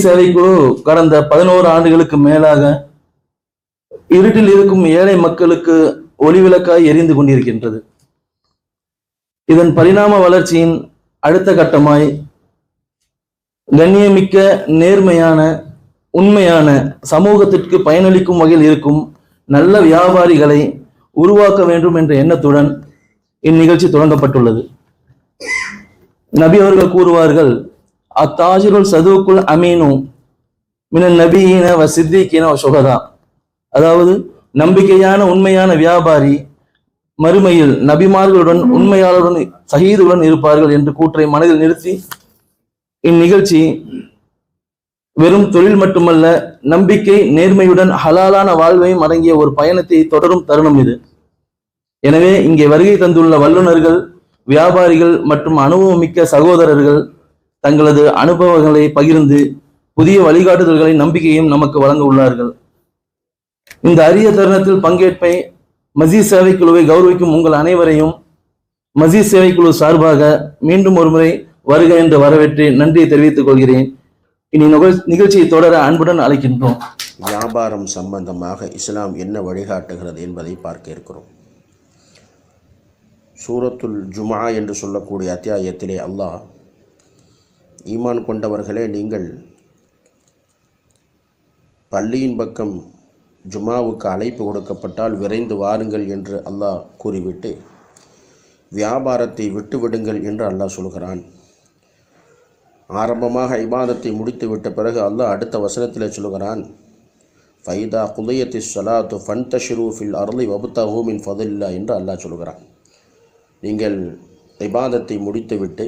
சேவைக்குழு கடந்த 11 ஆண்டுகளுக்கு மேலாக இருட்டில் இருக்கும் ஏழை மக்களுக்கு ஒளிவிளக்காய் எரிந்து கொண்டிருக்கின்றது. இதன் பரிணாம வளர்ச்சியின் அடுத்த கட்டமாய் கண்ணியமிக்க, நேர்மையான, உண்மையான, சமூகத்திற்கு பயனளிக்கும் வகையில் இருக்கும் நல்ல வியாபாரிகளை உருவாக்க வேண்டும் என்ற எண்ணத்துடன் இந்நிகழ்ச்சி தொடங்கப்பட்டுள்ளது. நபி அவர்கள் கூறுவார்கள், அத்தாஜிருல் சதுக்குல் அமீனு மினன் நபியின வ சித்திகின வ சுஹதா. அதாவது நம்பிக்கையான உண்மையான வியாபாரி மறுமையில் நபிமார்களுடன் உண்மையாளருடன் சஹீதுடன் இருப்பார்கள் என்று கூற்றை மனதில் நிறுத்தி இந்நிகழ்ச்சி வெறும் தொழில் மட்டுமல்ல, நம்பிக்கை, நேர்மையுடன் ஹலாலான வாழ்வையும் அடங்கிய ஒரு பயணத்தை தொடரும் தருணம் இது. எனவே இங்கே வருகை தந்துள்ள வல்லுநர்கள், வியாபாரிகள் மற்றும் அனுபவமிக்க சகோதரர்கள் தங்களது அனுபவங்களை பகிர்ந்து புதிய வழிகாட்டுதல்களை, நம்பிக்கையும் நமக்கு வழங்க உள்ளார்கள். இந்த அரிய தருணத்தில் பங்கேற்பை மஸ்ஜித் சேவைக்குழுவை கௌரவிக்கும் உங்கள் அனைவரையும் மஸ்ஜித் சேவைக்குழு சார்பாக மீண்டும் ஒருமுறை வருக என்று வரவேற்று நன்றியை தெரிவித்துக் கொள்கிறேன். இனி நிகழ்ச்சியை தொடர அன்புடன் அழைக்கின்றோம். வியாபாரம் சம்பந்தமாக இஸ்லாம் என்ன வழிகாட்டுகிறது என்பதை பார்க்க இருக்கிறோம். சூரத்துல் ஜுமா என்று சொல்லக்கூடிய அத்தியாயத்திலே அல்லாஹ், ஈமான் கொண்டவர்களே, நீங்கள் பள்ளியின் பக்கம் ஜுமாவுக்கு அழைப்பு கொடுக்கப்பட்டால் விரைந்து வாருங்கள் என்று அல்லாஹ் கூறிவிட்டு வியாபாரத்தை விட்டுவிடுங்கள் என்று அல்லாஹ் சொல்கிறான். ஆரம்பமாக இபாதத்தை முடித்துவிட்ட பிறகு அல்லாஹ் அடுத்த வசனத்தில் சொல்கிறான், ஃபைதா குலையத்தி ஸலாத்து ஃபன்தஷிரு ஃபில் அர்லி வப்தகு மின் ஃபதில்லா என்று அல்லாஹ் சொல்கிறான். நீங்கள் இபாதத்தை முடித்துவிட்டு,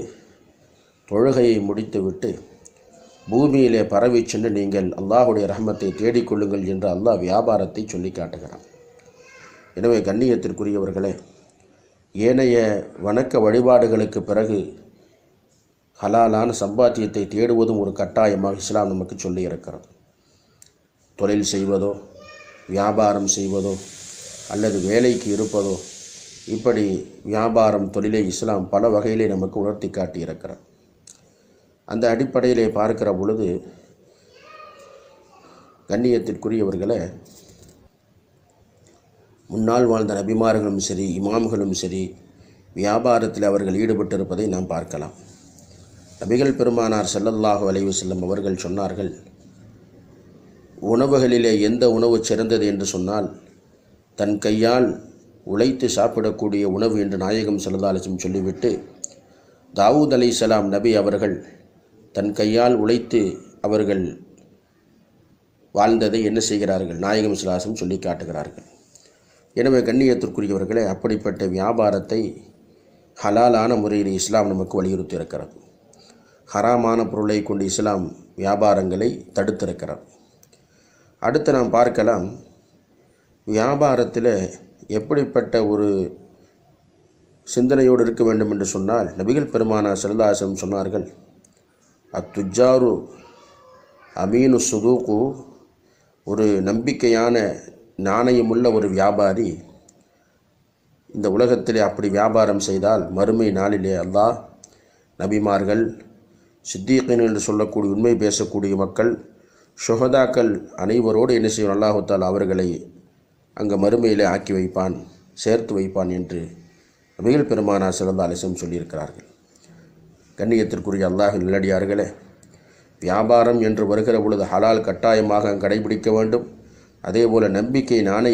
தொழுகையை முடித்துவிட்டு பூமியிலே பரவி சென்று நீங்கள் அல்லாஹுடைய ரஹ்மத்தை தேடிக்கொள்ளுங்கள் என்று அல்லாஹ் வியாபாரத்தை சொல்லி காட்டுகிறான். எனவே கண்ணியத்திற்குரியவர்களே, ஏனைய வணக்க வழிபாடுகளுக்கு பிறகு ஹலாலான சம்பாத்தியத்தை தேடுவதும் ஒரு கட்டாயமாக இஸ்லாம் நமக்கு சொல்லி இருக்கிறது. தொழில் செய்வதோ, வியாபாரம் செய்வதோ, அல்லது வேலைக்கு இருப்பதோ, இப்படி வியாபாரம், தொழிலை இஸ்லாம் பல வகையிலே நமக்கு உணர்த்தி காட்டியிருக்கிறார். அந்த அடிப்படையிலே பார்க்கிற பொழுது கண்ணியத்திற்குரியவர்களே, முன்னால் வாழ்ந்த நபிமார்களும் சரி, இமாம்களும் சரி, வியாபாரத்தில் அவர்கள் ஈடுபட்டிருப்பதை நாம் பார்க்கலாம். நபிகள் பெருமானார் ஸல்லல்லாஹு அலைஹி வஸல்லம் அவர்கள் சொன்னார்கள், உணவுகளிலே எந்த உணவு சிறந்தது என்று சொன்னால் தன் கையால் உழைத்து சாப்பிடக்கூடிய உணவு என்று நாயகம் ஸல்லல்லாஹு அலைஹி வஸல்லம் சொல்லிவிட்டு, தாவூத் அலைஹிஸ்ஸலாம் நபி அவர்கள் தன் கையால் உழைத்து அவர்கள் வாழ்ந்ததை என்ன செய்கிறார்கள், நாயகம் ஸல்லல்லாஹு அலைஹி வஸல்லம் சொல்லி காட்டுகிறார்கள். எனவே கண்ணியத்திற்குரியவர்களே, அப்படிப்பட்ட வியாபாரத்தை ஹலாலான முறையில் இஸ்லாம் நமக்கு வலியுறுத்தி இருக்கிறது. ஹராமான பொருளை கொண்டு இஸ்லாம் வியாபாரங்களை தடுத்திருக்கிறது. அடுத்து நாம் பார்க்கலாம், வியாபாரத்தில் எப்படிப்பட்ட ஒரு சிந்தனையோடு இருக்க வேண்டும் என்று சொன்னால், நபிகள் பெருமானார் ஸல்லல்லாஹு அலைஹி வஸல்லம் சொன்னார்கள், அத்துஜாரு அமீனு சுதூக்கு, ஒரு நம்பிக்கையான நாணயமுள்ள ஒரு வியாபாரி இந்த உலகத்திலே அப்படி வியாபாரம் செய்தால் மறுமை நாளிலே அல்லாஹ் நபிமார்கள், சித்தீகீன் என்று சொல்லக்கூடிய உண்மை பேசக்கூடிய மக்கள், ஷுஹதாக்கள் அனைவரோடு என்ன செய்யும், அல்லாஹு தஆலா அவர்களை அங்கே மறுமையிலே ஆக்கி வைப்பான், சேர்த்து வைப்பான் என்று நபிகள் பெருமானார் ஸல்லல்லாஹு அலைஹி வஸல்லம் சொல்லியிருக்கிறார்கள். கண்ணியத்திற்குரிய அல்லாஹ்வின் நல்லடியார்களே, வியாபாரம் என்று வருகிற பொழுது ஹலால் கட்டாயமாக கடைபிடிக்க வேண்டும். அதே போல் நம்பிக்கை, நாணயம்